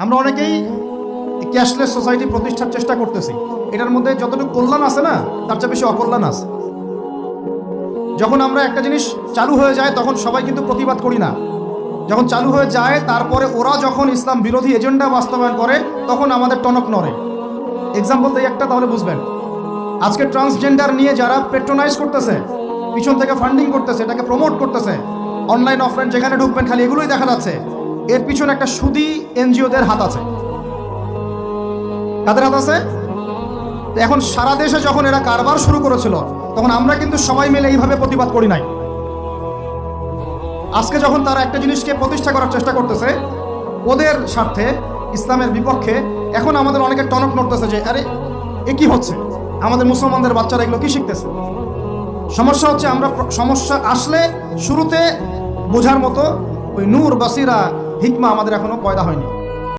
আমরা অনেকেই cashless society প্রতিষ্ঠার চেষ্টা করতেছি। এটার মধ্যে যতটুকু কল্যাণ আছে না, তার চেয়ে বেশি অকল্যাণ আছে। যখন আমরা একটা জিনিস চালু হয়ে যায় তখন সবাই কিন্তু প্রতিবাদ করি না। যখন চালু হয়ে যায় তারপরে ওরা যখন ইসলাম বিরোধী এজেন্ডা বাস্তবায়ন করে তখন আমাদের টনক নড়ে। এক্সাম্পল দেই একটা, তাহলে বুঝবেন। আজকে ট্রান্সজেন্ডার নিয়ে যারা পেট্রোনাইজ করতেছে, পিছন থেকে ফান্ডিং করতেছে, এটাকে প্রমোট করতেছে, অনলাইন অফলাইন যেখানে ঢুকবেন খালি এগুলোই দেখা যাচ্ছে, এর পিছনে একটা সুদী এনজিওদের হাত আছে। কাদের হাত আছে? এখন সারা দেশে যখন এরা কারবার শুরু করেছিল তখন আমরা কিন্তু সবাই মিলে এইভাবে প্রতিবাদ করি নাই। আজকে যখন তারা একটা জিনিসকে প্রতিষ্ঠা করার চেষ্টা করতেছে ওদের স্বার্থে, ইসলামের বিপক্ষে, এখন আমাদের অনেকের টনক নড়তেছে যে আরে এ কি হচ্ছে, আমাদের মুসলমানদের বাচ্চারা এগুলো কি শিখতেছে। সমস্যা হচ্ছে আমরা সমস্যা আসলে শুরুতে বোঝার মতো ওই নূর, বাসিরা, হিকমা আমাদের এখনো পয়দা হয়নি।